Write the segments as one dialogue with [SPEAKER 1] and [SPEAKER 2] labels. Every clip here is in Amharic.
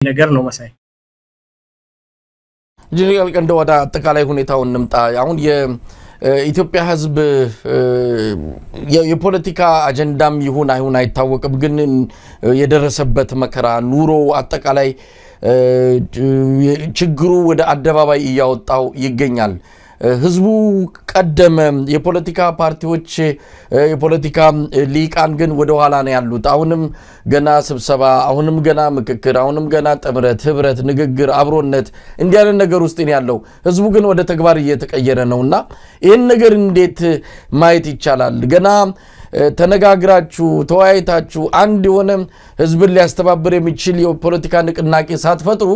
[SPEAKER 1] ነገር ነው መሳይ
[SPEAKER 2] ጀነራል ቀንደ ወደ አጠቃላይ ሁኔታው እንምጣ አሁን የኢትዮጵያ ህዝብ የፖለቲካ አጀንዳም ይሁን አይሁን አይታወቅም ግን የደረሰበት መከራ ኑሮ አጠቃላይ ችግሩ ወደ አደባባይ ያወጣው ይገኛል ህዝቡ ቀደም የፖለቲካ ፓርቲዎች የፖለቲካ ሊቃን ግን ወደ ኋላ ነው ያሉት አሁንም ገና ስብሰባ አሁንም ገና ምክክር አሁንም ገና ጥምረት ህብረት ንግግር አብሮነት እንዲያለ ነገር ውስጥ ነው ያለው ህዝቡ ግን ወደ ተግባር እየተቀየረ ነውና ይሄን ነገር እንዴት ማየት ይቻላል ገና ተነጋግራችሁ ተወያይታችሁ አንድ የሆነ ህዝብን ሊያስተባብር የሚችል የፖለቲካ ንቅናቄ ሳትፈጥሩ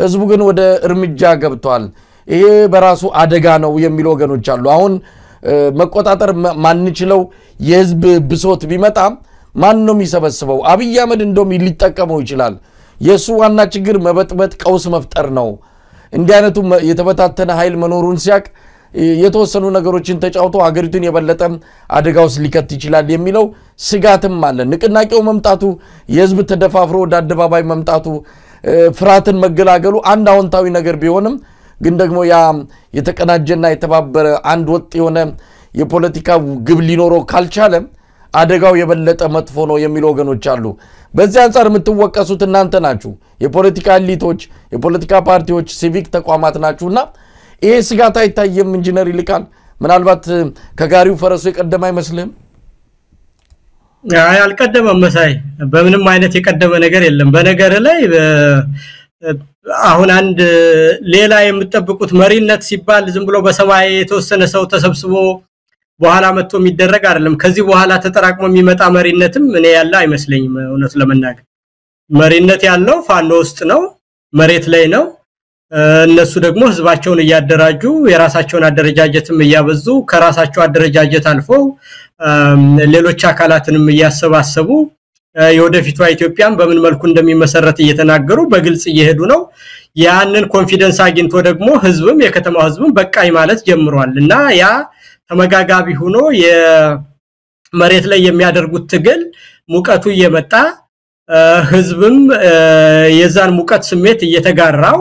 [SPEAKER 2] ህዝቡ ግን ወደ እርምጃ ገብቷል ይሄ በራሱ አደጋ ነው የሚሉ ወገኖች አሉ አሁን መቆጣጠር ማንችለው የህዝብ ብሶት ቢመጣ ማን ነው የሚሰበስበው አብይ አህመድ እንደውም ሊጠቀመው ይችላል የሱ ዋና ችግር መበጥበጥ ቀውስ መፍጠር ነው እንዲህ አይነቱ የተበታተነ ኃይል መኖሩን ሲያቅ የተወሰኑ ነገሮችን ተጫውቶ ሀገሪቱን የበለጠ አደጋውስ ሊከት ይችላል የሚለው ስጋትም አለ ንቅናቄው መምጣቱ የህዝብ ተደፋፍሮ ወደ አደባባይ መምጣቱ ፍራትን መገላገሉ አንድ አዎንታዊ ነገር ቢሆንም ግን ደግሞ ያ የተቀናጀና የተባበረ አንድ ወጥ የሆነ የፖለቲካ ግብ ሊኖረው ካልቻለ አደጋው የበለጠ መጥፎ ነው የሚሉ ወገኖች አሉ በዚህ አንፃር የምትወቀሱት እናንተ ናችሁ የፖለቲካ ሊቶች የፖለቲካ ፓርቲዎች ሲቪክ ተቋማት ናችሁና ይሄ ስጋት አይታየም ኢንጂነር ይልቃል ምናልባት ከጋሪው ፈረሱ የቀደመ አይመስልም
[SPEAKER 1] አልቀደመም መሳይ በምንም አይነት የቀደመ ነገር የለም በነገር ላይ አሁን አንድ ሌላ የምትጠብቁት መሪነት ሲባል ዝም ብሎ በሰማይ የተወሰነ ሰው ተሰብስቦ በኋላ መጥቶ የሚደረግ አይደለም ከዚህ በኋላ ተጠራቅሞ የሚመጣ መሪነትም እኔ ያለ አይመስለኝም እውነት ለመናገር መሪነት ያለው ፋኖ ውስጥ ነው መሬት ላይ ነው እነሱ ደግሞ ህዝባቸውን ያደራጁ የራሳቸውን አደረጃጀትም ያበዙ ከራሳቸው አደረጃጀት አልፈው ሌሎች አካላትንም ያሰባሰቡ የወደፊቷ ኢትዮጵያን በምን መልኩ እንደሚመሰረት እየተናገሩ በግልጽ እየሄዱ ነው ያንን ኮንፊደንስ አግኝቶ ደግሞ ህዝብም የከተማው ህዝብም በቃይ ማለት ጀምሯልና ያ ተመጋጋቢ ሆኖ የመሬት ላይ የሚያደርጉት ትግል ሙቀቱ እየመጣ ህዝብም የዛን ሙቀት ስሜት እየተጋራው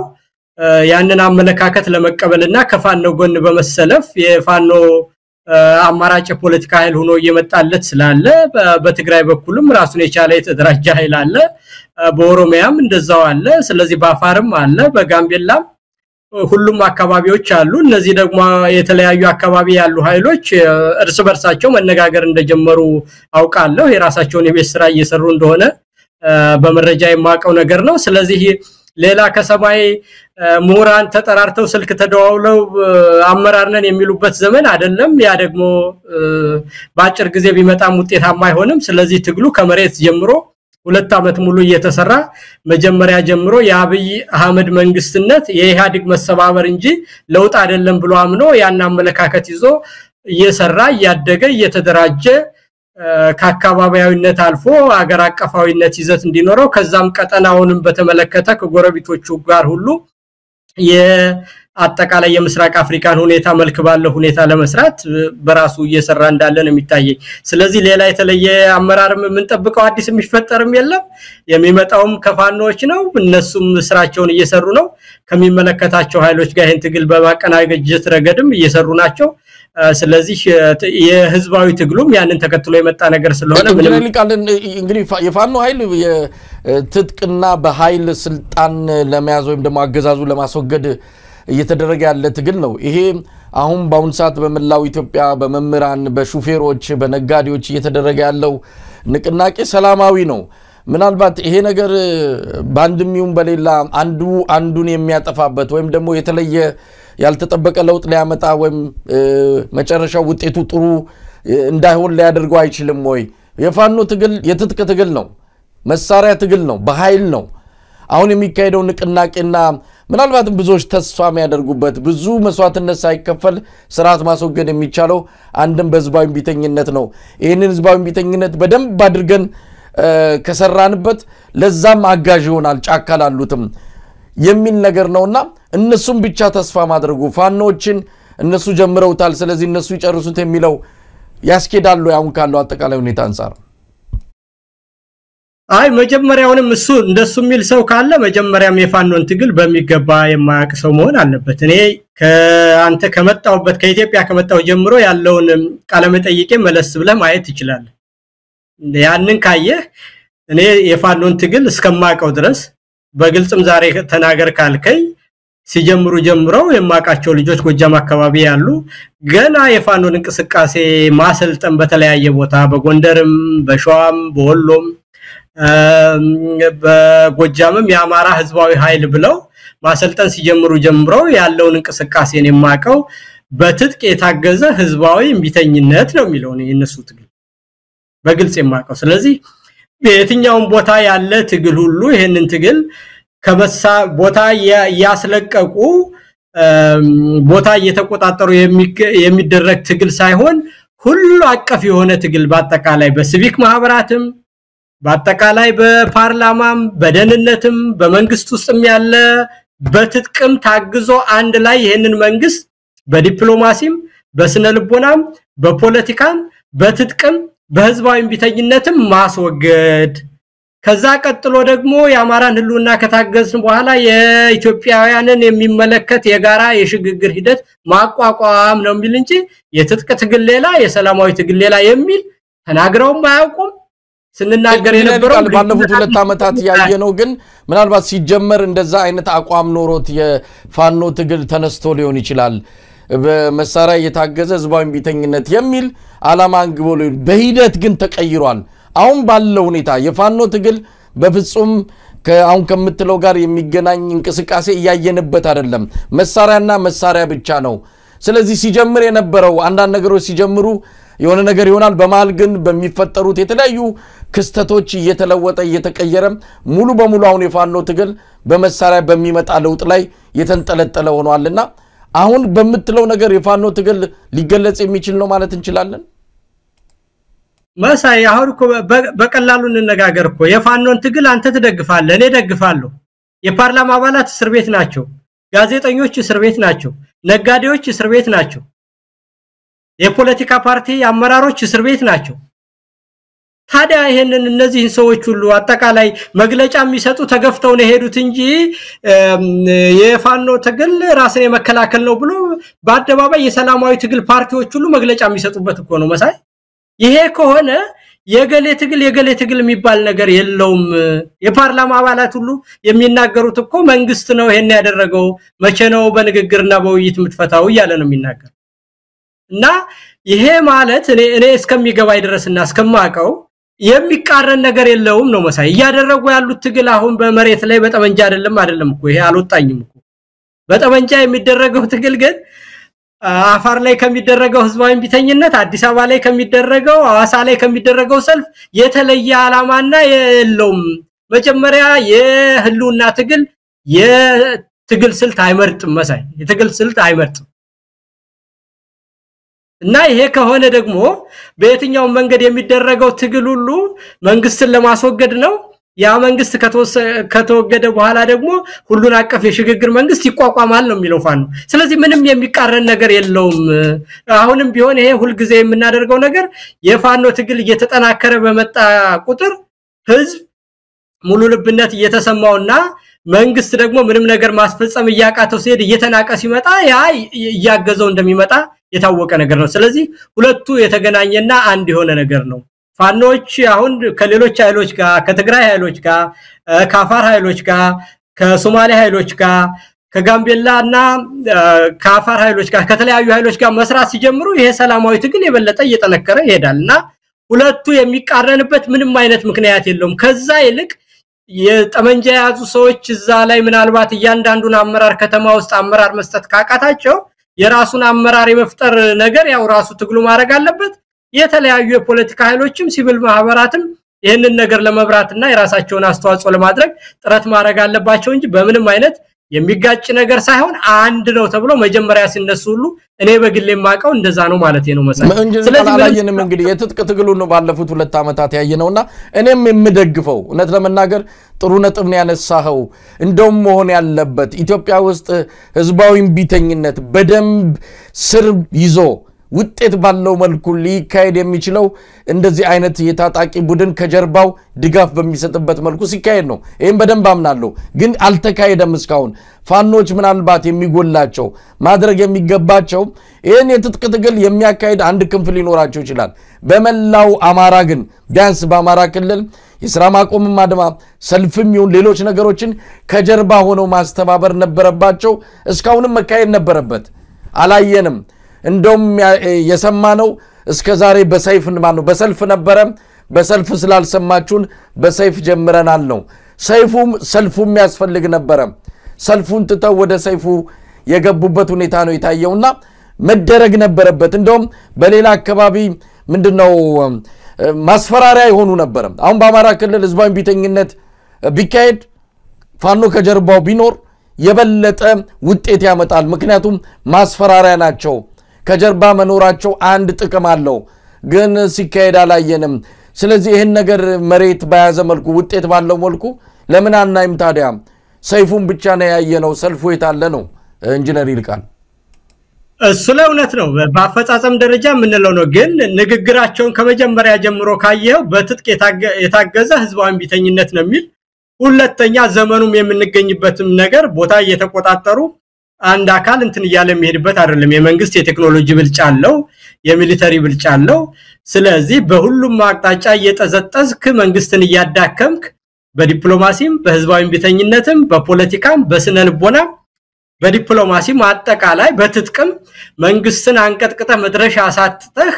[SPEAKER 1] ያንን አመለካከት ለመቀበልና ከፋኖ ጎን በመሰለፍ የፋኖ አማራጭ ፖለቲካ ኃይል ሆኖ እየመጣለት ስላለ በትግራይ በኩልም ራሱን የቻለ የተደራጀ ኃይል አለ በኦሮሚያም እንደዛው አለ ስለዚህ በአፋርም አለ በጋምቤላም ሁሉም አካባቢዎች አሉ እነዚህ ደግሞ የተለያዩ አካባቢ ያሉ ኃይሎች እርስ በርሳቸው መነጋገር እንደጀመሩ አውቃለሁ የራሳቸውን የቤት ስራ እየሰሩ እንደሆነ በመረጃ የማቀው ነገር ነው ስለዚህ ሌላ ከሰማይ ሙራን ተጠራርተው ስልክ ተደዋውለው አመራርነን የሚሉበት ዘመን አይደለም ያ ደግሞ ባጭር ጊዜ ቢመጣም ውጤታማ አይሆንም ስለዚህ ትግሉ ከመሬት ጀምሮ 2 አመት ሙሉ እየተሰራ መጀመሪያ ጀምሮ የአብይ አህመድ መንግስትነት የኢህአዴግ መሰባበር እንጂ ለውጥ አይደለም ብሎ አምኖ ያን አመለካከት ይዞ እየሰራ ያደገ እየተደራጀ ከአካባቢያዊነት አልፎ አገር አቀፋዊነት ይዘት እንዲኖረው ከዛም ቀጠናውንም በተመለከተ ከጎረቤቶቹ ጋር ሁሉ የአጠቃላይ የምስራቅ አፍሪካን ሁኔታ መልክ ባለው ሁኔታ ለመስራት በራሱ እየሰራ እንዳለ ነው የሚታየው ስለዚህ ሌላ የተለየ አመራርም ምን ጠብቀው አዲስ የሚፈጠርም የለም የሚመጣውም ከፋኖች ነው እነሱም ስራቸውን እየሰሩ ነው ከሚመለከታቸው ኃይሎች ጋር ይሄን ትግል በማቀናጀት ረገድም እየሰሩ ናቸው ስለዚህ የህዝባዊ ትግሉም ያንን ተከትሎ የመጣ ነገር ስለሆነ
[SPEAKER 2] ምንም እንግዲህ የፋኖ ኃይል የትጥቅና በኃይል ስልጣን ለመያዝ ወይም ደግሞ አገዛዙ ለማስወገድ እየተደረገ ያለ ትግል ነው ይሄ አሁን በአሁን ሰዓት በመላው ኢትዮጵያ በመምህራን በሹፌሮች በነጋዴዎች እየተደረገ ያለው ንቅናቄ ሰላማዊ ነው ምናልባት ይሄ ነገር ባንድም ይሁን በሌላ አንዱን የሚያጠፋበት ወይም ደግሞ የተለየ ያልተጠበቀ ለውጥ ሊያመጣ ወይም መጨረሻው ውጤቱ ጥሩ እንዳይሆን ሊያደርገው አይችልም ወይ የፋኖ ትግል የትጥቅ ትግል ነው መሳሪያ ትግል ነው በኃይል ነው አሁን የሚካሄደው ንቅናቄና ምናልባት ብዙዎች ተስፋ የሚያደርጉበት ብዙ መስዋዕትነት ሳይከፈል ስርዓት ማስወገድ የሚቻለው አንድም በህዝባዊ ቢተኝነት ነው ይሄንን ህዝባዊ ቢተኝነት በደንብ አድርገን ከሰራንበት ለዛም አጋዥ ይሆናል ጫካላሉትም የሚል ነገር ነውና እነሱም ብቻ ተስፋ ማድረጉ ፋኖችን እነሱ ጀምረውታል ስለዚህ እነሱ ይጨርሱት የሚለው ያስኬዳሉ ያውን ካለው አጠቃላይ ሁኔታ አንፃር
[SPEAKER 1] አይ መጀመሪያውንም እሱ እንደሱ የሚል ሰው ካለ መጀመሪያም የፋኖን ትግል በሚገባ የማያውቅ ሰው መሆን አለበት እኔ ከአንተ ከመጣውበት ከኢትዮጵያ ከመጣው ጀምሮ ያለውን ቃለ መጠይቄ መለስ ብለህ ማየት ይችላል ያንን ካየህ እኔ የፋኖን ትግል እስከማቀው ድረስ በግልጽም ዛሬ ተናገር ካልከኝ ሲጀምሩ ጀምረው የማቃቸው ልጆች ጎጃም አካባቢ ያሉ ገና የፋኖን እንቅስቃሴ ማሰልጠን በተለያየ ቦታ በጎንደርም በሸዋም በወሎም በጎጃምም የአማራ ህዝባዊ ኃይል ብለው ማሰልጠን ሲጀምሩ ጀምረው ያለውን እንቅስቃሴን የማቀው በትጥቅ የታገዘ ህዝባዊ እምቢተኝነት ነው የሚለው ነው የነሱ ትግል በግልጽ የማቀው ስለዚህ በየትኛውም ቦታ ያለ ትግል ሁሉ ይሄንን ትግል ከመሳ ቦታ ያስለቀቁ ቦታ እየተቆጣጠሩ የሚደረግ ትግል ሳይሆን ሁሉ አቀፍ የሆነ ትግል በአጠቃላይ በሲቪክ ማህበራትም በአጠቃላይ በፓርላማም በደህንነትም በመንግስት ውስጥም ያለ በትጥቅም ታግዞ አንድ ላይ ይሄንን መንግስት በዲፕሎማሲም በስነልቦናም በፖለቲካም በትጥቅም በህዝባዊ እምቢተኝነትም ማስወገድ ከዛ ቀጥሎ ደግሞ የአማራን ህልውና ከታገዝን በኋላ የኢትዮጵያውያንን የሚመለከት የጋራ የሽግግር ሂደት ማቋቋም ነው የሚል እንጂ የትጥቅ ትግል ሌላ የሰላማዊ ትግል ሌላ የሚል ተናግረው ማያውቁም ስንናገር የነበረው
[SPEAKER 2] ባለፉት 2 አመታት ያየነው ግን ምናልባት ሲጀመር እንደዛ አይነት አቋም ኖሮት የፋኖ ትግል ተነስቶ ሊሆን ይችላል በመሳሪያ የታገዘ ህዝባዊ እምቢተኝነት የሚል ዓላማ አንግቦ በሂደት ግን ተቀይሯል አሁን ባለው ሁኔታ የፋኖ ትግል በፍጹም አሁን ከምትለው ጋር የሚገናኝ እንቅስቃሴ ያየንበት አይደለም መሳሪያና መሳሪያ ብቻ ነው ስለዚህ ሲጀምር የነበረው አንዳንድ ነገሮች ሲጀምሩ የሆነ ነገር ይሆናል በመሃል ግን በሚፈጠሩት የተለያዩ ክስተቶች እየተለወጠ እየተቀየረ ሙሉ በሙሉ አሁን የፋኖ ትግል በመሳሪያ በሚመጣ ለውጥ ላይ የተንጠለጠለ ሆኗልና አሁን በመትለው ነገር የፋኖ ትግል ሊገለጽ የሚችል ነው ማለት እንችላለን
[SPEAKER 1] መሳይ አሁን በቀላሉ እንነጋገር እኮ የፋኖን ትግል አንተ ትደግፋለህ እኔ ደግፋለሁ የፓርላማ አባላት እስር ቤት ናቸው ጋዜጠኞች እስር ቤት ናቸው ነጋዴዎች እስር ቤት ናቸው የፖለቲካ ፓርቲ አመራሮች እስር ቤት ናቸው ታዲያ ይሄንን እነዚህ ሰዎች ሁሉ አጠቃላይ መግለጫ የሚሰጡ ተገፍተው ነው ሄዱት እንጂ የፋኖ ትግል ራስን የመከላከል ነው ብሎ በአደባባይ የሰላማዊ ትግል ፓርቲዎች ሁሉ መግለጫ የሚሰጡበት እኮ ነው መሳይ ይሄ ከሆነ የገሌ ትግል የሚባል ነገር የለውም የፓርላማ አባላት ሁሉ የሚናገሩት እኮ መንግስት ነው ይሄን ያደረገው መቼ ነው በንግግርና በውይይት ምትፈታው ይያለ ነው የሚናገር እና ይሄ ማለት እኔ እስከሚገባይ ድረስና እስከማቀው የሚቃረን ነገር የለውም ነው መሳይ ያደረጉ ያሉት ትግል አሁን በመሬት ላይ በጠመንጃ አይደለም እኮ ይሄ አልወጣኝም እኮ በጠመንጃ የሚደረገው ትግል ግን አፋር ላይ ከሚደረገው ህዝባዊ እምቢተኝነት አዲስ አበባ ላይ ከሚደረገው አዋሳ ላይ ከሚደረገው ሰልፍ የተለየ ዓላማና የለውም መጀመሪያ የህልውና ትግል የትግል ስልት አይመርጥም መሳይ የትግል ስልት አይመርጥም እና ይሄ ከሆነ ደግሞ በየትኛው መንገድ የሚደረገው ትግል ሁሉ መንግስትን ለማስወገድ ነው ያ መንግስት ከተወገደ በኋላ ደግሞ ሁሉን አቀፍ የሽግግር መንግስት ይቋቋማል ነው የሚለው ፋኖ ስለዚህ ምንም የሚቃረን ነገር የለውም አሁንም ቢሆን ይሄ ሁሉ ጊዜ የምናደርገው ነገር የፋኖ ትግል እየተጠናከረ በመጣ ቁጥር ህዝብ ሙሉ ልብነት እየተሰማውና መንግስት ደግሞ ምንም ነገር ማስፈጸም ያቃተው ሲሄድ እየተናቀ ሲመጣ ያ ያገዘው እንደሚመጣ የታወቀ ነገር ነው ስለዚህ ሁለቱ የተገናኘና አንድ የሆነ ነገር ነው ፋኖች አሁን ከሌሎች ኃይሎች ጋር ከትግራይ ኃይሎች ጋር ከአፋር ኃይሎች ጋር ከሶማሊያ ኃይሎች ጋር ከጋምቤላና ከአፋር ኃይሎች ጋር ከተለያዩ ኃይሎች ጋር መስራት ሲጀምሩ ይሄ ሰላማዊ ትግል የበለጠ እየተነከረ ይሄዳልና ሁለቱ የሚቃረንበት ምንም አይነት ምክንያት የለውም ከዛ ይልቅ የጠመንጃ ያዙ ሰዎች እዛ ላይ ምናልባት እያንዳንዱን አመራር ከተማ ውስጥ አመራር መስጠት ካቃታቸው የራሱን አመራር የመፍጠር ነገር ያው ራሱ ትግሉ ማድረግ አለበት የተለያዩ የፖለቲካ ኃይሎችም ሲቪል ማህበራትም ይሄንን ነገር ለመብራትና የራሳቸውን አስተዋጽኦ ለማድረግ ጥረት ማድረግ አለባቸው እንጂ በምንም አይነት የሚጋጭ ነገር ሳይሆን አንድ ነው ተብሎ መጀመሪያ ሲነሱ ሁሉ እኔ በግሌ ማቀው እንደዛ ነው ማለት ነው መሰለኝ
[SPEAKER 2] ስለዚህ አላየንም እንግዲህ የትጥቅ ትግሉ ነው ባለፉት 2 አመታት ያየነውና እኔም የምደግፈው እነት ለመናገር ጥሩ ነጥብ ነው ያነሳው እንደውም መሆን ያለበት ኢትዮጵያ ውስጥ ህዝባዊ እምቢተኝነት በደንብ ስር ይዞ ውጤት ባለው መልኩ ሊካሄድ የሚችለው እንደዚህ አይነት የታጣቂ ቡድን ከጀርባው ድጋፍ በሚሰጥበት መልኩ ሲካሄድ ነው ይሄን በደንብ አምናለሁ ግን አልተካሄደም እስካሁን ፋኖች ምናልባት የሚጎላቸው ማድረግ የሚገባቸው ይሄን የትጥቅ ትግል የሚያካሂድ አንድ ክንፍ ሊኖራቸው ይችላል በመላው አማራ ግን ቢያንስ በአማራ ክልል የሥራ ማቆም ማድማ ሰልፍም ይሁን ሌሎች ነገሮችን ከጀርባ ሆነው ማስተባበር ነበረባቸው እስካሁንም መካሄድ ነበረበት አላየንም እንደውም የሰማነው እስከ ዛሬ በሰይፍ ማነው በሰልፍ ነበረ በሰልፍ ስላልሰማችሁን በሰይፍ ጀምረናል ነው ሰልፉም ያስፈልግ ነበረ ሰልፉን ተተው ወደ ሰይፉ የገቡበት ሁኔታ ነው የታየውና መደረግ ነበረበት እንደውም በሌላ አካባቢ ምንድነው ማስፈራሪያ ይሆኑ ነበር አሁን በአማራ ክልል ህዝባዊ ቢተኝነት ቢካሄድ ፋኖ ከጀርባው ቢኖር የበለጠ ውጤት ያመጣል ምክንያቱም ማስፈራሪያ ናቸው ከጀርባ መኖራቸው አንድ ጥቅም አለው ግን ሲካሄድ አላየንም ስለዚህ ይሄን ነገር መሬት በያዘ መልኩ ውጤት ባለው መልኩ ለምን አናይም ታዲያ ሰይፉን ብቻ ነው ያየነው ሰልፉ የታለ ነው ኢንጂነር ይልቃል
[SPEAKER 1] እሱ ለእውነት ነው በአፈጻጸም ደረጃ ምን ነው ግን ንግግራቸውን ከመጀመሪያ ጀምሮ ካየው በትጥቅ የታገዘ ህዝባዊ ቢተኝነት ነው የሚል ሁለተኛ ዘመኑም የምንገኝበትም ነገር ቦታ እየተቆጣጠሩ አንድ አካል እንትን ያለ የሚሄድበት አይደለም የመንግስት የቴክኖሎጂ ብልጫ አለው የሚሊተሪ ብልጫ አለው ስለዚህ በሁሉም አቅጣጫ እየተዘጠዝክ መንግስትን ያዳከምክ በዲፕሎማሲም በህዝባዊ ቢተኝነትም በፖለቲካም በስነልቦና በዲፕሎማሲም አጠቃላይ በትጥቅም መንግስትን አንቀጥቅጠ መድረሻ አሳጥተህ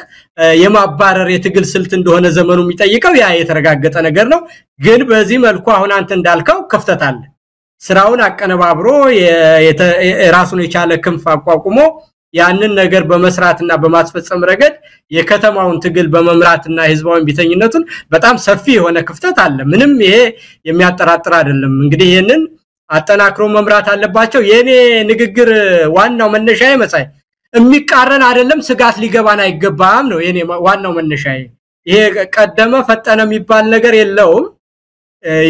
[SPEAKER 1] የማባረር የትግል ስልት እንደሆነ ዘመኑ የሚጠይቀው ያ የተረጋገጠ ነገር ነው ግን በዚህ መልኩ አሁን አንተ እንዳልከው ክፍተት አለ ስራውን አቀነባብሮ የራሱን የቻለ ክንፍ አቋቁሞ ያንን ነገር በመስራትና በማስፈጸም ረገድ የከተማውን ትግል በመምራትና ህዝባዊ ቢተኝነቱን በጣም ሰፊ የሆነ ክፍተት አለ ምንም ይሄ የሚያጠራጥር አይደለም እንግዲህ ይሄንን አጠናክሮ መምራት አለባቸው የኔ ንግግር ዋናው መነሻዬ መጻይ የሚቃረን አይደለም ስጋት ሊገባን አይገባም ነው የኔ ዋናው መነሻዬ ይሄ ቀደመ ፈጠነ የሚባል ነገር የለውም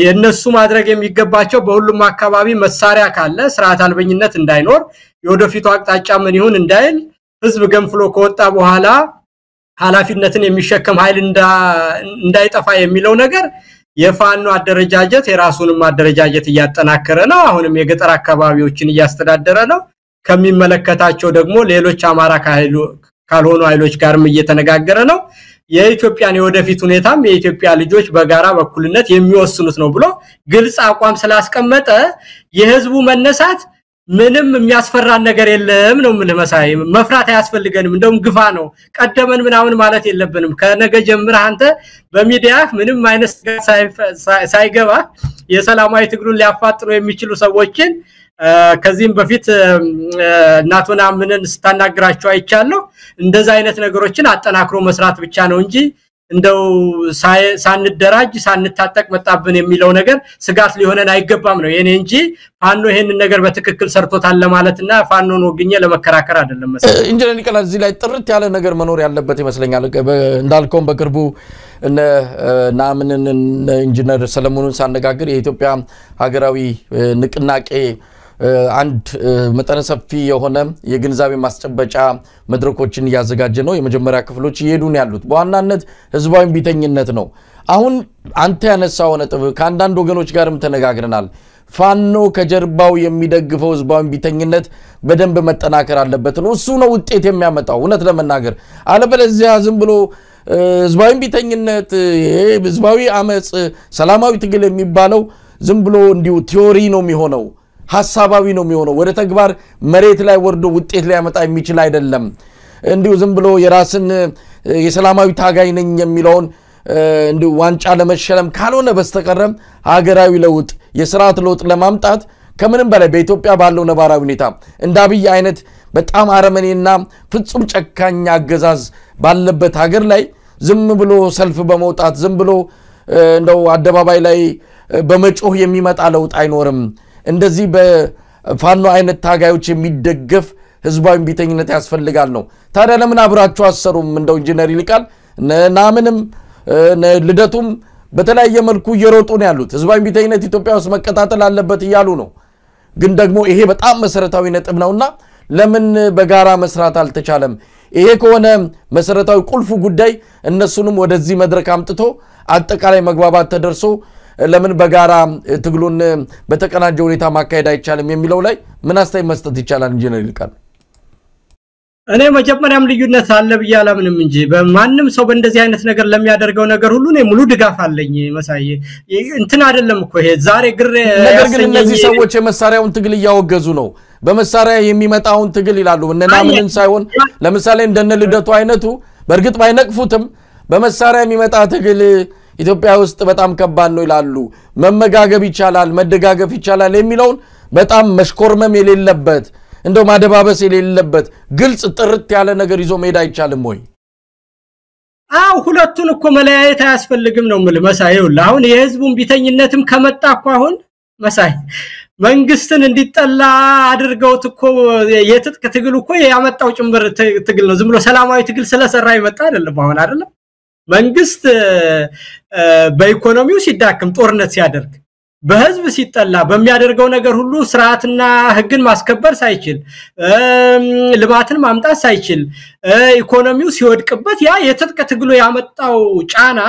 [SPEAKER 1] የነሱ ማድረግ የሚገባቸው በሁሉም አካባቢ መሳሪያ ካለ ስርዓት አልበኝነት እንዳይኖር የወደፊቱ አቅጣጫ ምን ይሁን እንዳይል ህዝብ ገንፍሎ ከወጣ በኋላ ኃላፊነትን የሚሸከም ኃይል እንዳይጠፋ የሚለው ነገር የፋኖ አደረጃጀት የራሱንም አደረጃጀት ያጠናከረ ነው አሁንም የገጠር አካባቢዎችን ያስተዳደረ ነው ከሚመለከታቸው ደግሞ ሌሎች አማራ ካልሆኑ ኃይሎች ጋርም እየተነጋገረ ነው የኢትዮጵያን የወደፊት ሁኔታም የኢትዮጵያ ልጆች በጋራ በኩልነት የሚወስኑት ነው ብሎ ግልጽ አቋም ስላስቀመጠ የህዝቡ መነሳት ምንም የሚያስፈራን ነገር የለም ነው ምልመሳይ መፍራት ያስፈልገንም እንደውም ግፋ ነው ቀደመን ምናምን ማለት የለብንም ከነገ ጀምራ አንተ በሚዲያ ምንም አይነት ሳይገባ የሰላማዊ ትግሉን ሊያፋጥኑ የሚችሉ ሰዎችን ከዚህም በፊት እናቶና ምንን ስታናግራቸው አይቻለሁ እንደዛ አይነት ነገሮችን አጠናክሮ መስራት ብቻ ነው እንጂ እንደው ሳንደራጅ ሳንታጠቅ መጣብን የሚለው ነገር ስጋት ሊሆነን አይገባም ነው የኔ እንጂ ፋኖ ይሄንን ነገር በትክክል ሰርቶታል ለማለትና ፋኖን ወግኘ ለመከራከር አይደለም መሰለኝ
[SPEAKER 2] ኢንጂነር ኒኮላስ እዚህ ላይ ጥርት ያለ ነገር መኖር ያለበት ይመስለኛል እንዳልከው በቅርቡ ናምንን ኢንጂነር ሰለሞኑን ሳነጋግር የኢትዮጵያ ሀገራዊ ንቅናቄ አንድ መጠነ ሰፊ የሆነ የግንዛቤ ማስጨበጫ መድረኮችን ያዘጋጀ ነው የመጀመሪያ ክፍሎች ይሄዱን ያሉት በዋናነት ህዝባዊ ቢተኝነት ነው አሁን አንተ ያነሳው ነጥብ ከአንዳንድ ወገኖች ጋርም ተነጋግረናል ፋኖ ከጀርባው የሚደግፈው ህዝባዊ ቢተኝነት በደንብ መጠናከር አለበት ነው እሱ ነው ውጤት የሚያመጣው እውነት ለመናገር አለበለዚያ ዝም ብሎ ህዝባዊ ቢተኝነት ህዝባዊ አመጽ ሰላማዊ ትግል የሚባለው ዝም ብሎ እንዲሁ ቲዮሪ ነው የሚሆነው ሐሳባዊ ነው የሚሆነው ወደ ተግባር መሬት ላይ ወርዶ ውጤት ላይ ያመጣ የሚችል አይደለም እንዲሁ ዝም ብሎ የራስን የሰላማዊ ታጋይ ነኝ የሚለውን እንዲሁ ዋንጫ ለመሸለም ካልሆነ በስተቀረም ሀገራዊ ለውጥ የሥርዓት ለውጥ ለማምጣት ከምንም በላይ በኢትዮጵያ ባለው ነባራዊ ሁኔታ እንዳብይ አይነት በጣም አረመኔና ፍጹም ጨካኝ አገዛዝ ባለበት ሀገር ላይ ዝም ብሎ ሰልፍ በመውጣት ዝም ብሎ እንደው አደባባይ ላይ በመጮህ የሚመጣ ለውጥ አይኖርም እንደዚህ በፋኖ አይነት ታጋዮች የሚደገፍ ህዝባዊ ቢተኝነት ያስፈልጋል ነው ታዲያ ለምን አብራችሁ አሰሩም እንደው ኢንጂነር ይልቃል ናምንም ልደቱም በተለያየ መልኩ እየሮጡ ነው ያሉት ህዝባዊ ቢተኝነት ኢትዮጵያ ውስጥ መቀጣጠል አለበት ይያሉ ነው ግን ደግሞ ይሄ በጣም መሰረታዊ ነጥብ ነውና ለምን በጋራ መስራት አልተቻለም? ይሄ ከሆነ መሰረታዊ ቁልፉ ጉዳይ እነሱንም ወደዚህ መድረክ አምጥቶ አጠቃላይ መግባባት ተደርሶ ለምን በጋራ ትግሉን በተቀናጀ ሁኔታ ማካሄድ አይቻልም የሚለው ላይ ምን አስተያየት መስጠት ይቻላል? ኢንጂነር ይልቃል።
[SPEAKER 1] እኔ መጀመሪያም ልዩነት አለ ብያላ ምንም እንጂ በማንም ሰው በእንደዚህ አይነት ነገር ለሚያደርገው ነገር ሁሉ ነው ሙሉ ድጋፍ አለኝ መሳይ እንትን አይደለም እኮ ይሄ ዛሬ ግሬ
[SPEAKER 2] ነገር ግን እነዚህ ሰዎች የመሳሪያውን ትግል ያወገዙ ነው በመሳሪያ የሚመጣውን ትግል ይላሉ እነና ምንን ሳይሆን ለምሳሌ እንደነ ልደቱ አይነቱ በርግጥ ባይነቅፉትም በመሳሪያ የሚመጣ ትግል ኢትዮጵያ ውስጥ በጣም ከባድ ነው ይላሉ መመጋገብ ይቻላል መደጋገፍ ይቻላል የሚለውን በጣም መሽኮርመም የሌለበት እንደው ማደባበስ የሌለበት ግልጽ ጥርት ያለ ነገር ይዞ መሄድ አይቻልም ወይ?
[SPEAKER 1] አው ሁለቱን እኮ መለያየት አያስፈልግም ነው ማለት መሳይው አሁን የህዝቡን ቢተኝነትም ከመጣ እኮ አሁን መሳይ መንግስትን እንዲጠላ አድርገውት እኮ የትጥቅ ትግል እኮ ያመጣው ጭምር ትግል ነው ዝም ብሎ ሰላማዊ ትግል ስለሰራ ይመጣ አይደለም አሁን አይደለም መንግስት በኢኮኖሚው ሲዳክም ጦርነት ሲያደርግ በህዝብ ሲጠላ በሚያደርገው ነገር ሁሉ ስርዓትና ህግን ማስከበር ሳይችል ልማትን ማምጣት ሳይችል ኢኮኖሚው ሲወድቅበት ያ የትጥቅ ትግሉ ያመጣው ጫና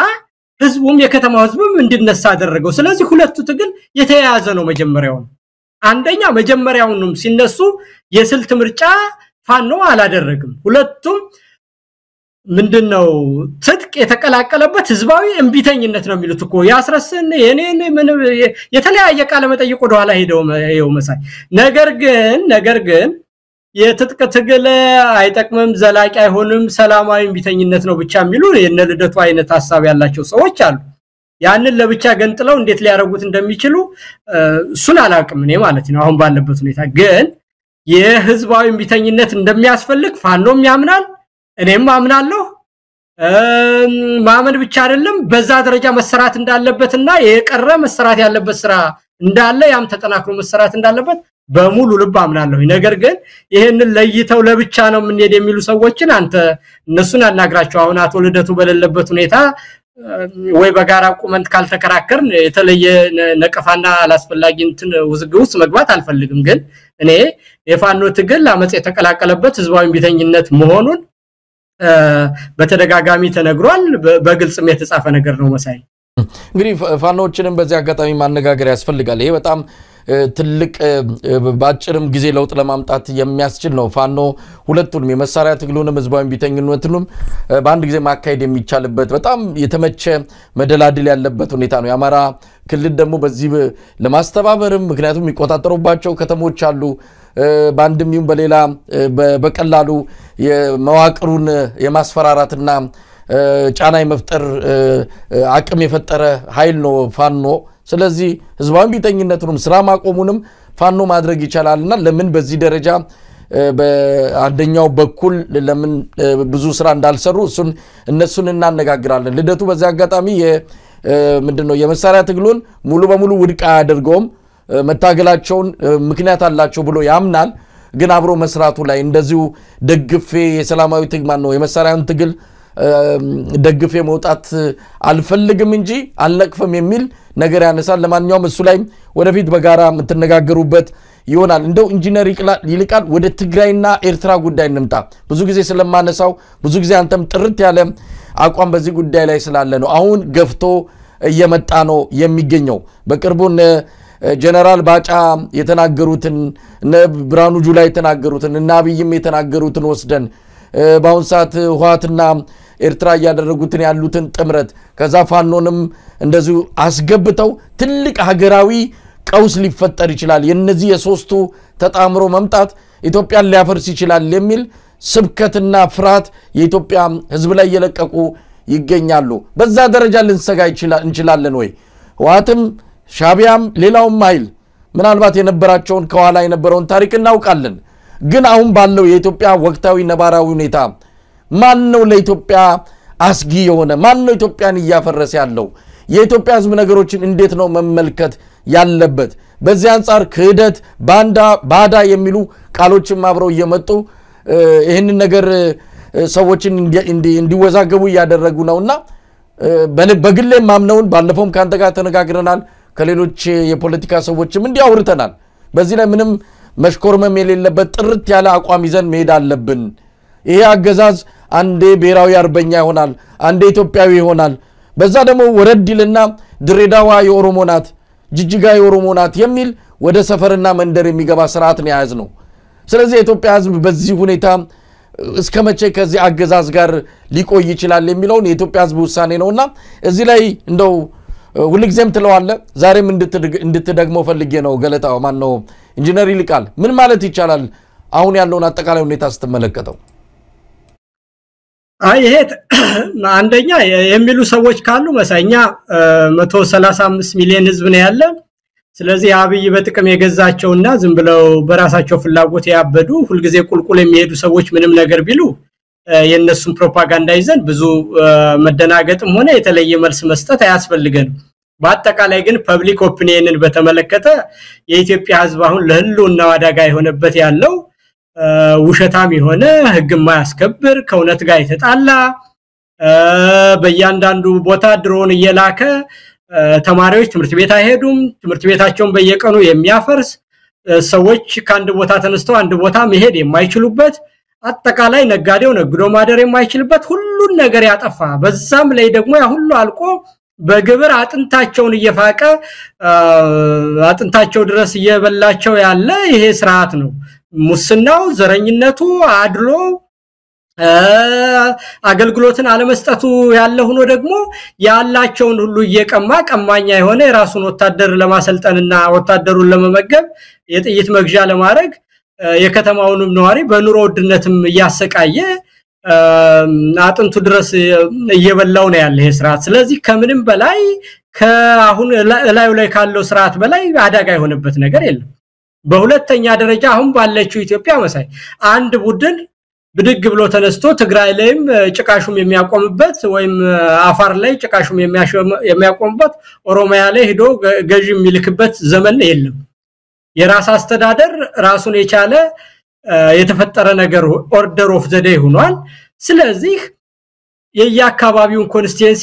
[SPEAKER 1] ህዝቡም የከተማው ህዝብም እንዲነሳ አደረገው ስለዚህ ሁለቱ ትግል የተያያዘ ነው መጀመሪያው አንደኛ መጀመሪያውንም ሲነሱ የስልት ምርጫ ፋኖ አላደረግም ሁለቱም ምንድነው ትጥቅ የተቀላቀለበት ህዝባዊ እንቢተኝነት ነው የሚሉት እኮ ያስረስን የኔን ምን የተለያየ ቃለ መጠይቅ ወደ ኋላ ሄደው መሳይ ነገር ግን የትጥቅ ትግል አይጠቅምም ዘላቂ አይሆንም ሰላማዊ እንቢተኝነት ነው ብቻ የሚሉ የነልደቱ አይነት ሐሳብ ያላቸው ሰዎች አሉ ያንን ለብቻ ገንጥለው እንዴት ሊያረጉት እንደሚችሉ እሱን አላቅም እኔ ማለት ነው አሁን ባለበት ሁኔታ ግን የህዝባዊ እንቢተኝነት እንደሚያስፈልግ ፋኖም ያምናል እኔም አምናለሁ ማመን ብቻ አይደለም በዛ ደረጃ መሰራት እንዳለበትና የቀረ መሰራት ያለበት ስራ እንዳለ ያም ተጠናክሮ መሰራት እንዳለበት በሙሉ ልብ አምናለሁ ነገር ግን ይሄንን ለይተው ለብቻ ነው ምን ሄድ የሚሉ ሰዎችን አንተ እነሱን አናግራቸው አሁን አቶ ልደቱ በሌለበት ሁኔታ ወይ በጋራ ቁመንት ካልተከራከርን የተለየ ነቀፋና አላስፈላጊ እንትን ውዝግብ ውስጥ መግባት አልፈልግም ግን እኔ የፋኖ ትግል አመጽ የተቀላቀለበት ህዝባዊ ቢተኝነት መሆኑን በተደጋጋሚ ተነግሯል በግልጽም የተጻፈ ነገር ነው መሳይ
[SPEAKER 2] እንግዲህ ፋኖዎችንም በዚህ አጋጣሚ ማነጋገር ያስፈልጋል ይሄ በጣም ትልቅ ባጭርም ጊዜ ለውጥ ለማምጣት የሚያስችል ነው ፋኖ ሁለቱንም የመሳሪያ ትግሉንም ህዝባዊ ቢተኝነቱንም በአንድ ጊዜ ማካሄድ የሚቻልበት በጣም የተመቸ መደላድል ያለበት ሁኔታ ነው ያማራ ክልል ደግሞ በዚህ ለማስተባበርም ምክንያቱም የሚቆጣጠሩባቸው ከተሞች አሉ ባንድም ይሁን በሌላ በቀላሉ የመዋቅሩን የማስፈራራትና ጫና የመፍጠር አቅም የፈጠረ ኃይል ነው ፋኖ ስለዚህ ህዝባዊ ቢተኝነቱንም ስራ ማቆሙንም ፋኖ ማድረግ ይችላልና ለምን በዚህ ደረጃ በአንደኛው በኩል ለምን ብዙ ስራ እንዳልሰሩ እነሱን እናነጋግራለን ልደቱ በዚህ አጋጣሚ ምንድነው የመሳሪያ ትግሉን ሙሉ በሙሉ ውድቅ አያደርገውም መታገላቸውን ምክንያት አላቸው ብሎ ያምናል ግን አብሮ መስራቱ ላይ እንደዚሁ ደግፌ የሰላማዊ ትግል ነው የመሳሪያን ትግል ደግፌ መውጣት አልፈልግም እንጂ አልነቅፈም የሚል ነገር ያነሳል ለማንኛውም እሱ ላይ ወደፊት በጋራ ምትነጋገሩበት ይሆናል እንደው ኢንጂነር ይልቃል ወደ ትግራይና ኤርትራ ጉዳይ እንምጣ ብዙ ጊዜ ስለማነሳው ብዙ ጊዜ አንተም ጥርት ያለ አቋም በዚህ ጉዳይ ላይ ስላለ ነው አሁን ገፍቶ እየመጣ ነው የሚገኘው በቅርቡን ጀነራል ባጫ የተናገሩትን ብራኑ ጁላ የተናገሩትን እና አብይም የተናገሩትን ወስደን ባውን ሰዓት ህዋትና ኤርትራ ያደረጉትን ያሉትን ጥምረት ከዛ ፋኖንም እንደዚሁ አስገብተው ትልቅ ሀገራዊ ቀውስ ሊፈጠር ይችላል የነዚህ የሶስቱ ተጣምሮ መምጣት ኢትዮጵያን ሊያፈርስ ይችላል የሚል ስብከትና ፍርሃት የኢትዮጵያ ህዝብ ላይ የለቀቁ ይገኛሉ በዛ ደረጃ ልንሰጋ እንችላለን ወይ ህዋትም ሻቢያም ሌላውም ኃይል ምናልባት የነበራቸውን ከኋላ የነበረውን ታሪክ እናውቃለን ግን አሁን ባለው የኢትዮጵያ ወቅታዊ ነባራዊ ሁኔታ ማን ነው ለኢትዮጵያ አስጊ የሆነ ማን ነው ኢትዮጵያን ያፈረሰ ያለው የኢትዮጵያ ህዝብ ነገሮችን እንዴት ነው መመልከት ያለበት በዚህ አንፃር ክህደት ባዳ የሚሉ ቃሎችን ማብረው እየመጡ ይሄንን ነገር ሰዎችን እንዲወዛገቡ ያደረጉ ነውና በግሌም ማምነውን ባለፈውም ካንተ ጋር ተነጋግረናል ከሌሎች የፖለቲካ ሰዎችም እንዲያወርተናል በዚህ ላይ ምንም መሽኮርመም የሌለበት ጥርት ያለ አቋም ይዘን መሄድ አለብን ይሄ አገዛዝ አንዴ ብሔራዊ አርበኛ ይሆናል አንዴ ኢትዮጵያዊ ይሆናል በዛ ደግሞ ወረድልና ድሬዳዋ የኦሮሞ ናት ጅጅጋ የኦሮሞ ናት የሚል ወደ ሰፈርና መንደር የሚገባ ስርዓት ነው ያዝ ነው ስለዚህ ኢትዮጵያ ህዝብ በዚህ ሁኔታ እስከመቼ ከዚህ አገዛዝ ጋር ሊቆይ ይችላል የሚለውን የኢትዮጵያ ህዝብ ውሳኔ ነውና እዚህ ላይ እንደው ሁልጊዜም ትለዋለ ዛሬም እንድትደግመው ፈልጌ ነው ገለታው ማን ነው ኢንጂነር ይልቃል ምን ማለት ይቻላል አሁን ያለውን አጠቃላይ ሁኔታ ስትመለከተው
[SPEAKER 1] ይሄ አንደኛ የሚሉ ሰዎች ካሉ መሳኛ 135 ሚሊዮን ህዝብ ነው ያለ ስለዚህ አብይ በጥቅም የገዛቸውና ዝም ብለው በራሳቸው ፍላጎት ያበዱ ሁልጊዜ ቁልቁል የሚሄዱ ሰዎች ምንም ነገር ቢሉ የነሱን ፕሮፓጋንዳ ይዘን ብዙ መደናገጥም ሆነ የተለየ መልስ መስጠት አያስፈልገንም በአጠቃላይ ግን ፐብሊክ ኦፒኒየንን በተመለከተ የኢትዮጵያ ህዝብ አሁን ለህልውና አደጋ የሆነበት ያለው ውሸታም የሆነ ህግ ማያስከብር ከውነት ጋር የተጣላ በእያንዳንዱ ቦታ ድሮን እየላከ ተማሪዎች ትምህርት ቤት አይሄዱም ትምህርት ቤታቸውን በየቀኑ የሚያፈርስ ሰዎች ካንድ ቦታ ተነስተው አንድ ቦታ መሄድ የማይችሉበት አጠቃላይ ነጋዴው ነግዶ ማደር የማይችልበት ሁሉን ነገር ያጠፋ በዛም ላይ ደግሞ ያ ሁሉ አልቆ በግብር አጥንታቸውን እየፋቀ አጥንታቸው ድረስ እየበላቸው ያለ ይሄ ስርዓት ነው ሙስናው ዘረኝነቱ አድሎ አገልግሎትን አለመስጠቱ ያለ ሆኖ ደግሞ ያላቸውን ሁሉ እየቀማ ቀማኛ የሆነ የራሱን ወታደር ለማሰልጠንና ወታደሩን ለመመገብ የጥይት መግዣ ለማድረግ የከተማውንም ነዋሪ በኑሮ ውድነትም ያሰቃየ አጥንቱ ድረስ እየበላው ነው ያለ ይሄ ስርዓት ስለዚህ ከምንም በላይ ከአሁን ላይ ካለው ስርዓት በላይ አደጋ የሆነበት ነገር የለም በሁለተኛ ደረጃ አሁን ባለችው ኢትዮጵያ መሳይ አንድ ቡድን ብድግ ብሎ ተነስቶ ትግራይ ላይም ጭቃሹም የሚያቆምበት ወይም አፋር ላይ ጭቃሹም የሚያቆምበት ኦሮሚያ ላይ ሄዶ ገዥ የሚልክበት ዘመን የለም የራስ አስተዳደር ራሱን የቻለ የተፈጠረ ነገር ኦርደር ኦፍ ዘ ዴይ ሆኗል ስለዚህ የያካባቢውን ኮንስቲትዩንሲ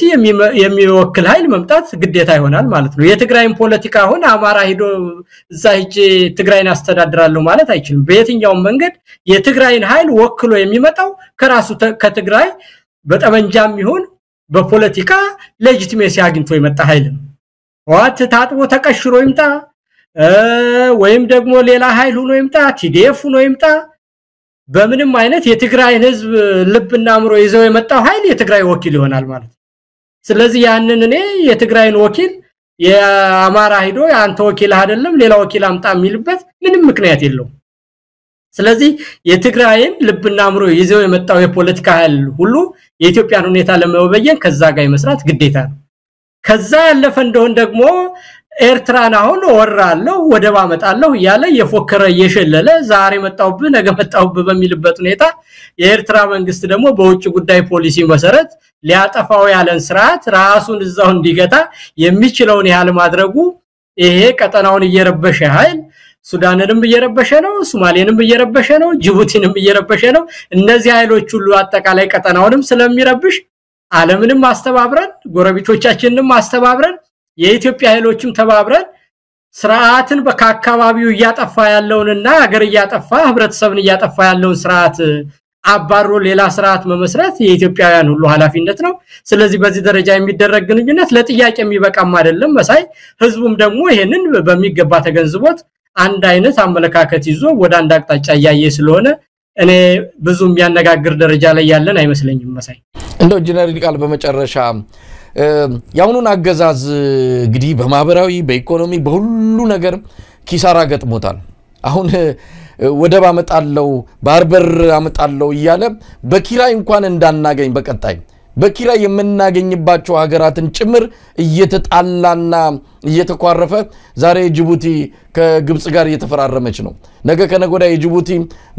[SPEAKER 1] የሚወክል ኃይል መምጣት ግዴታ ይሆናል ማለት ነው የትግራይን ፖለቲካ ሆነ አማራ ሄዶ እዛ ሂጅ ትግራይን አስተዳድራለሁ ማለት አይችልም በየትኛው መንገድ የትግራይን ኃይል ወክሎ የሚመጣው ከራሱ ከትግራይ በጠመንጃም ይሁን በፖለቲካ ሌጂቲሜሲ አግኝቶ የመጣ ኃይል ነው ዋት ታጥቦ ተቀሽሮ ይምጣ ወይም ደግሞ ሌላ ኃይል ሆኖ ይምጣ ቲዲኤፍ ሆኖ ይምጣ በምንም አይነት የትግራይን ህዝብ ልብና አምሮ ይዘው የመጣው ኃይል የትግራይ ወኪል ይሆናል ማለት ስለዚህ ያንን እኔ የትግራይን ወኪል የአማራ ሄዶ አንተ ወኪል አይደለም ሌላ ወኪል አምጣ የሚልበት ምንም ምክንያት የለውም ስለዚህ የትግራይን ልብና አምሮ ይዘው የመጣው የፖለቲካ ኃይል ሁሉ የኢትዮጵያን ሁኔታ ለመበየን ከዛ ጋር መስራት ግዴታ ነው ከዛ ያለፈ እንደሆነ ደግሞ ኤርትራን አሁን ወራለው ወደባ መጣለው ያለ የፎከረ የሸለለ ዛሬ መጣውብ ነገ መጣውብ በሚልበት ሁኔታ የኤርትራ መንግስት ደግሞ በውጭ ጉዳይ ፖሊሲ መሰረት ሊያጠፋው ያለን ስርዓት ራሱን እዛው እንዲገታ የሚችለውን ያህል ማድረጉ ይሄ ቀጠናውን እየረበሸ ኃይል ሱዳንንም እየረበሸ ነው ሶማሌንም እየረበሸ ነው ጅቡቲንም እየረበሸ ነው እነዚህ ኃይሎች ሁሉ አጠቃላይ ቀጠናውንም ስለሚረብሽ ዓለምንም ማስተባብረን ጎረቤቶቻችንንም ማስተባብረን የኢትዮጵያ ኃይሎችም ተባብረን ስርዓትን በካካባቢው ያጠፋ ያለውንና ሀገር ያጠፋ ህብረተሰብን ያጠፋ ያለውን ስርዓት አባሮ ሌላ ስርዓት መመስረት የኢትዮጵያውያን ሁሉ ኃላፊነት ነው ስለዚህ በዚህ ደረጃ የሚደረግ ግንኙነት ለጥያቄ የሚበቃም አይደለም መሳይ ህዝቡም ደግሞ ይሄንን በሚገባ ተገንዝቦት አንድ አይነት አመለካከት ይዞ ወደ አንድ አቅጣጫ ያያየ ስለሆነ እኔ ብዙም ያነጋግር ደረጃ ላይ ያለን አይመስለኝም መሳይ
[SPEAKER 2] እንደው ኢንጂነር ይልቃል በመጨረሻ ያውኑን አገዛዝ እንግዲህ በማህበራዊ በኢኮኖሚ በሁሉ ነገር ኪሳራ ገጥሞታል አሁን ወደባ አመጣለው ባርበር አመጣለው ይያለ በኪራይ እንኳን እንዳናገኝ በቀጣይ በኪራይ የምናገኝባቸው ሀገራትን ጭምር እየተጣላና እየተቋረፈ ዛሬ ጅቡቲ ከግብጽ ጋር እየተፈራረመች ነው ነገ ከነጎዳ የጅቡቲ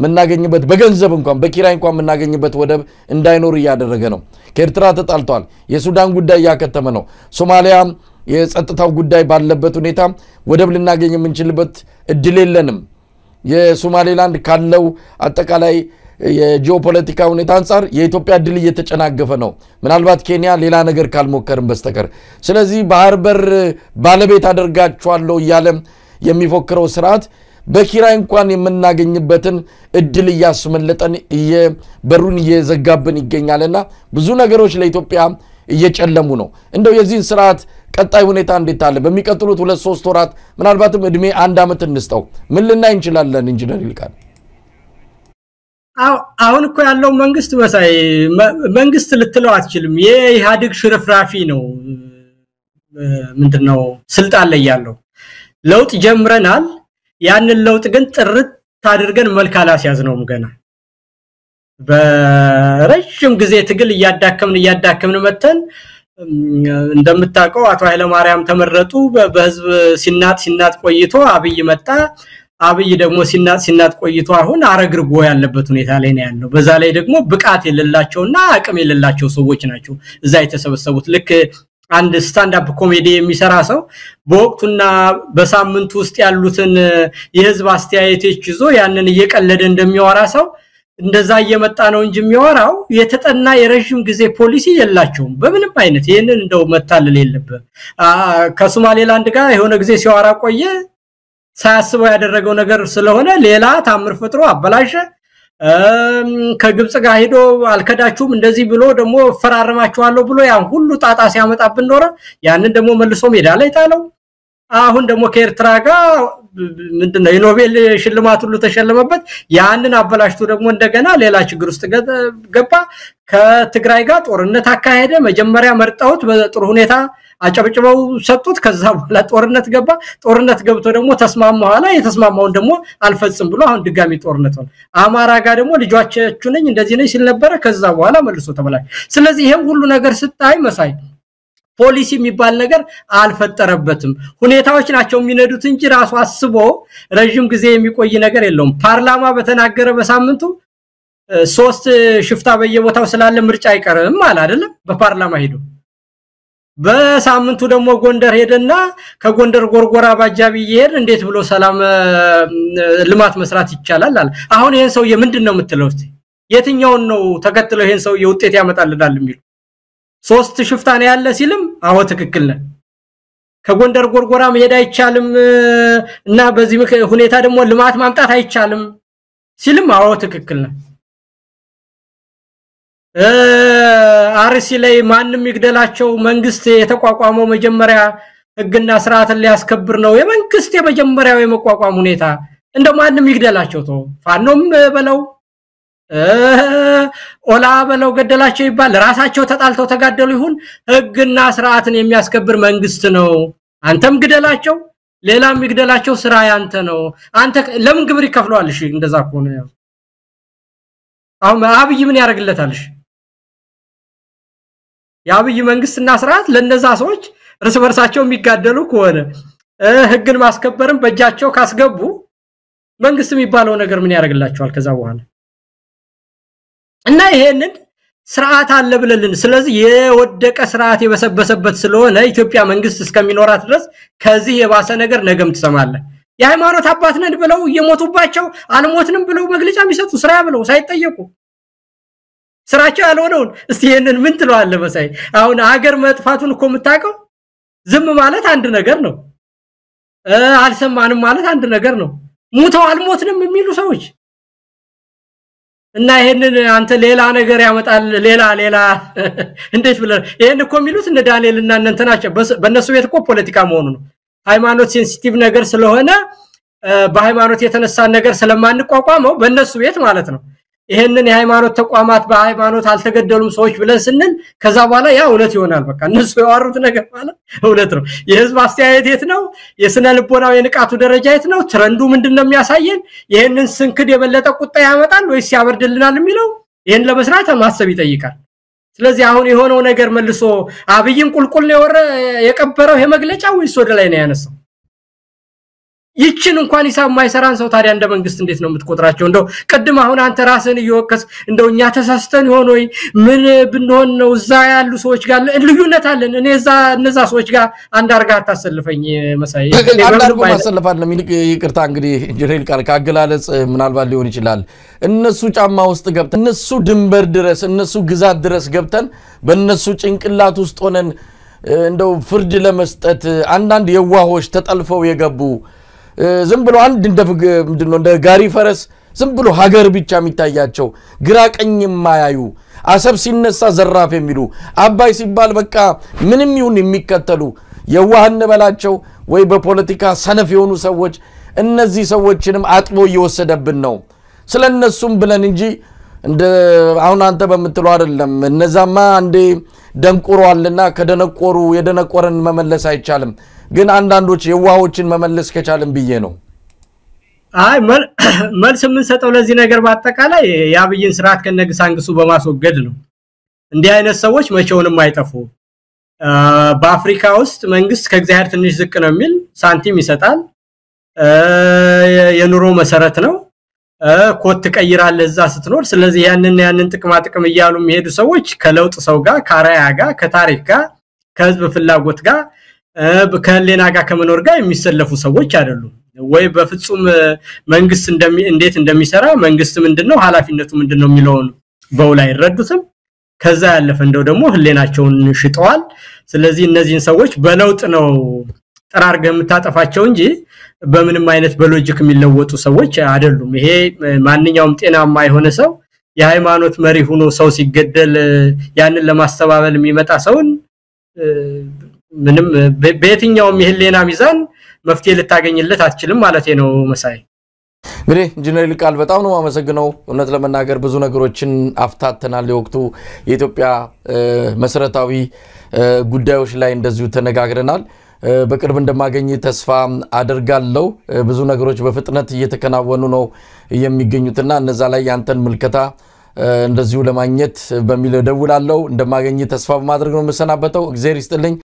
[SPEAKER 2] መናገኝበት በገንዘብ እንኳን በኪራይ እንኳን መናገኝበት ወደብ እንዳይኖር ያደረገ ነው ከኤርትራ ተጣልቷል የሱዳን ጉዳይ ያከተመ ነው ሶማሊያ የጸጥታው ጉዳይ ባለበት ሁኔታ ወደብ ልናገኝ የምንችልበት እድል የለንም የሶማሌላንድ ካለው አጠቃላይ የጂኦፖለቲካ ሁኔታ አንፃር የኢትዮጵያ ድል እየተጨናገፈ ነው ምናልባት ኬንያ ሌላ ነገር ካልሞከርም በስተቀር ስለዚህ ባህር በር ባለቤት አደርጋቸዋለሁ ያለ የሚፎክረው ስርዓት በኪራይ እንኳን የምናገኝበትን እድል ያስመለጠን በሩን እየዘጋብን ይገኛልና ብዙ ነገሮች ለኢትዮጵያ እየጨለሙ ነው እንደው የዚህን ስርዓት ቀጣይ ሁኔታ እንዴት አለ በሚቀጥሉት 2-3 ወራት ምናልባትም እድሜ 1 አመት እንስጠው ምን ልናይ እንችላለን ኢንጂነር ይልቃል
[SPEAKER 1] አሁን እኮ ያለው መንግስት መሳይ መንግስት ልትለው አትችልም የኢህአዴግ ሽርፍራፊ ነው ምንድነው ስልጣን ላይ ያለው ለውጥ ጀምረናል ያንን ለውጥ ግን ጥርት ታድርገን መልካላስ ያዝነውም ገና በረጅም ጊዜ ትግል ያዳከምን መተን እንደምታውቀው አቶ ኃይለ ማርያም ተመረጡ በህዝብ ሲናጥ ቆይቶ አብይ መጣ አብይ ደግሞ ሲናጥ ቆይቶ አሁን አረግርጎ ያለበት ሁኔታ ላይ ነው ያለው በዛ ላይ ደግሞ ብቃት የሌላቸውና አቅም የሌላቸው ሰዎች ናቸው እዛ የተሰበሰቡት ልክ አንድ ስታንድ አፕ ኮሜዲ የሚሰራ ሰው በወቅቱና በሳምንቱ ውስጥ ያሉትን የህዝብ አስተያየቶች ይዞ ያንን እየቀለደ እንደሚያወራ ሰው እንደዛ እየመጣ ነው እንጂ የሚያወራው የተጠና የረጅም ጊዜ ፖሊሲ የላቸውም በምንም አይነት ይሄንን እንደው መታለል የለበት ከሶማሌላንድ ጋር የሆነ ጊዜ ሲያወራ ቆየ ሳያስበው ያደረገው ነገር ስለሆነ ሌላ ታምር ፈጥሮ አበላሸ ከግብጽ ጋር ሄዶ አልከዳችሁም እንደዚህ ብሎ ደግሞ ፈራረማችኋለሁ ብሎ ያን ሁሉ ጣጣ ሲያመጣብን ኖረ ያንን ደግሞ መልሶ ሜዳ ላይ ጣለው አሁን ደግሞ ከኤርትራ ጋር ምንድነው የኖቤል ሽልማት ሁሉ ተሸለመበት ያንን አበላሽቶ ደግሞ እንደገና ሌላ ችግር ውስጥ ገባ ከትግራይ ጋር ጦርነት አካሄደ መጀመሪያ መርጣውት በጥሩ ሁኔታ አጨብጭበው ሰጡት ከዛ በኋላ ጦርነት ገብቶ ደግሞ ተስማማው ኋላ የተስማማውን ደግሞ አልፈጽም ብሎ አሁን ድጋሚ ጦርነት ሆነ አማራ ጋር ደግሞ ልጆቻችሁ ነኝ እንደዚህ ነኝ ሲል ነበር ከዛ በኋላ መልሶ ተበላሽ ስለዚህ ይሄን ሁሉ ነገር ስታይ መሳይ ፖሊሲ የሚባል ነገር አልፈጠረበትም ሁኔታዎች ናቸው የሚነዱት እንጂ ራሱ አስቦ ረጅም ጊዜ የሚቆይ ነገር የለውም ፓርላማ በተናገረ በሳምንቱ 3 ሽፍታ በየቦታው ስላለ ምርጫ አይቀርም ማለት አይደለም በፓርላማ ሄዶ በሳምንቱ ደግሞ ጎንደር ሄደና ከጎንደር ጎርጎራ ባጃቢ ይሄድ እንዴት ብሎ ሰላም ልማት መስራት ይቻላል አለ አሁን ይሄን ሰው ምንድነው የምትለው እስቲ የትኛውን ነው ተከትለው ይሄን ሰው የውጤት ያመጣልናል የሚሉ 3 ሽፍታ ነው ያለ ሲልም አዎ ትክክል ነው ከጎንደር ጎርጎራ መሄድ አይቻልም እና በዚህ ሁኔታ ደግሞ ልማት ማምጣት አይቻልም ሲልም አዎ ትክክል ነው አርሲ ላይ ማንንም ይግደላቸው መንግስት የተቋቋመው መጀመሪያ ህግና ስርዓትን ሊያስከብር ነው የመንግስት የመጀመሪያው የመቋቋም ሁኔታ እንደማንም ይግደላቸው ተው ፋኖም በለው ኦላ በለው ገደላቸው ይባል ራሳቸው ተጣልተው ተጋደሉ ይሁን ህግና ስርዓትን የሚያስከብር መንግስት ነው አንተም ግደላቸው ሌላም ይግደላቸው ስራ ያንተ ነው አንተ ለምን ግብር ይከፍለዋል እሺ እንደዛ ከሆነ አሁን አብይ ምን ያደርግለታል እሺ ያብይ መንግስትና ስርዓት ለነዛ ሰዎች እርስ በርሳቸው የሚጋደሉ ከሆነ ህግን ማስከበርም በእጃቸው ካስገቡ መንግስት የሚባለው ነገር ምን ያደርግላቸዋል ከዛ በኋላ እና ይሄንን ስርዓት አለ ብለልን ስለዚህ የወደቀ ስርዓት የበሰበሰበት ስለሆነ ኢትዮጵያ መንግስት እስከሚኖራት ድረስ ከዚህ የባሰ ነገር ነገም ትሰማለህ የሃይማኖት አባት ነን ብለው እየሞቱባቸው አልሞትንም ብለው መግለጫ የሚሰጡ ስራ ብለው ሳይጠየቁ ስራቸው ያልሆነውን እስቲ ይሄንን ምን ትለዋለህ መሳይ አሁን ሀገር መጥፋቱን እኮ የምታውቀው ዝም ማለት አንድ ነገር ነው አልሰማንም ማለት አንድ ነገር ነው ሙተው አልሞትንም የሚሉ ሰዎች እና ይሄንን አንተ ሌላ ነገር ያመጣል ሌላ እንዴት ብለ ይሄን እኮ የሚሉት እነ ዳንኤልና እነንተናቸው በእነሱ ቤት እኮ ፖለቲካ መሆኑ ነው ሃይማኖት ሴንሲቲቭ ነገር ስለሆነ በሃይማኖት የተነሳ ነገር ስለማንቋቋመው በእነሱ ቤት ማለት ነው ይሄንን የሃይማኖት ተቋማት በሃይማኖት አልተገደሉም ሰዎች ብለን ስንል ከዛ በኋላ ያ እውነት ይሆናል በቃ እነሱ ያወሩት ነገር ማለት እውነት ነው የህዝብ አስተያየት የት ነው የስነ ልቦናው የንቃቱ ደረጃ የት ነው ትረንዱ ምንድነው የሚያሳየን ይሄንን ስንክድ የበለጠ ቁጣ ያመጣል ወይስ ያበርድልናል የሚለው ይሄን ለመስራት ማሰብ ይጠይቃል ስለዚህ አሁን የሆነው ነገር መልሶ አብይን ቁልቁል ነው የቀበረው ይሄ መግለጫ ወይስ ወደ ላይ ነው ያነሳው ይችን እንኳን ሂሳብ ማይሰራን ሰው ታዲያ እንደ መንግስት እንዴት ነው የምትቆጥራቸው እንደው ቀድም አሁን አንተ ራስን እየወከስ እንደውኛ ተሳስተን ሆኖይ ምን ብንሆን ነው እዛ ያሉ ሰዎች ጋር ልዩነት አለን እኔ እነዛ ሰዎች ጋር አንድ አርጋ አታሰልፈኝ መሳይ
[SPEAKER 2] አንዳርጎ ማሰልፋለ ይቅርታ እንግዲህ ኢንጂነር ቃል ካገላለጽ ምናልባት ሊሆን ይችላል እነሱ ጫማ ውስጥ ገብተን እነሱ ድንበር ድረስ እነሱ ግዛት ድረስ ገብተን በእነሱ ጭንቅላት ውስጥ ሆነን እንደው ፍርድ ለመስጠት አንዳንድ የዋሆች ተጠልፈው የገቡ ዝም ብሎ አንድ እንደ ጋሪ ፈረስ ዝም ብሎ ሀገር ብቻ የሚታያቸው ግራ ቀኝ የማያዩ አሰብ ሲነሳ ዘራፍ የሚሉ አባይ ሲባል በቃ ምንም ይሁን የሚከተሉ የዋህን በላቸው ወይ በፖለቲካ ሰነፍ የሆኑ ሰዎች እነዚህ ሰዎችንም አጥቦ እየወሰደብን ነው ስለነሱም ብለን እንጂ እንደ አሁን አንተ በመጥለው አይደለም እነዛማ አንዴ ደንቆሯልና ከደነቆሩ የደነቆረን መመለስ አይቻልም ግን አንዳንዶች የዋሆችን መመለስ ከቻለም ብዬ ነው
[SPEAKER 1] አይ መልስ ምን ሰጠው ለዚህ ነገር በአጠቃላይ ያብይን ስርዓት ከነግሳንግሱ በማስወገድ ነው እንዲህ አይነት ሰዎች መቼውንም አይጠፉ በአፍሪካ ውስጥ መንግስት ከእግዚአብሔር ትንሽ ዝቅ ነው የሚል ሳንቲም ይሰጣል የኑሮ መሰረት ነው ኮት ቀይራለ እዛ ስትኖር ስለዚህ ያንን ጥቅማ ጥቅም ይያሉ የሚሄዱ ሰዎች ከለውጥ ሰው ጋር ካራያ ጋር ከታሪክ ጋር ከህዝብ ፍላጎት ጋር ከሌና ጋር ከመኖር ጋር የሚሰለፉ ሰዎች አይደሉም ወይ በፍጹም መንግስት እንዴት እንደሚሰራ መንግስት ምንድነው ኃላፊነቱ ምንድነው የሚለውን በውላይ ይረዱትም ከዛ ያለፈ እንደው ደግሞ ህሌናቸውን ሽጠዋል ስለዚህ እነዚህን ሰዎች በለውጥ ነው ጠራርገህ የምታጠፋቸው እንጂ በምንም አይነት በሎጂክ የሚለወጡ ሰዎች አይደሉም ይሄ ማንኛውም ጤናማ የሆነ ሰው የሃይማኖት መሪ ሆኖ ሰው ሲገደል ያንን ለማስተባበል የሚመጣ ሰውን ምንም በየትኛውም ይህሌና ሚዛን መፍትሄ ልታገኝለት አትችልም ማለት ነው መሳይ
[SPEAKER 2] እንግዲህ ኢንጂነር ይልቃል በጣም ነው ማመሰግነው እውነት ለመናገር ብዙ ነገሮችን አፍታተናል የወቅቱ የኢትዮጵያ መሰረታዊ ጉዳዮች ላይ እንደዚሁ ተነጋግረናል በቅርብ እንደማገኝ ተስፋ አደርጋለሁ ብዙ ነገሮች በፍጥነት እየተከናወኑ ነው የሚገኙትና እነዛ ላይ ያንተን ምልከታ እንደዚሁ ለማግኘት በሚል ደውላለሁ እንደማገኝ ተስፋ በማድረግ ነው መሰናበተው እግዚአብሔር ይስጥልኝ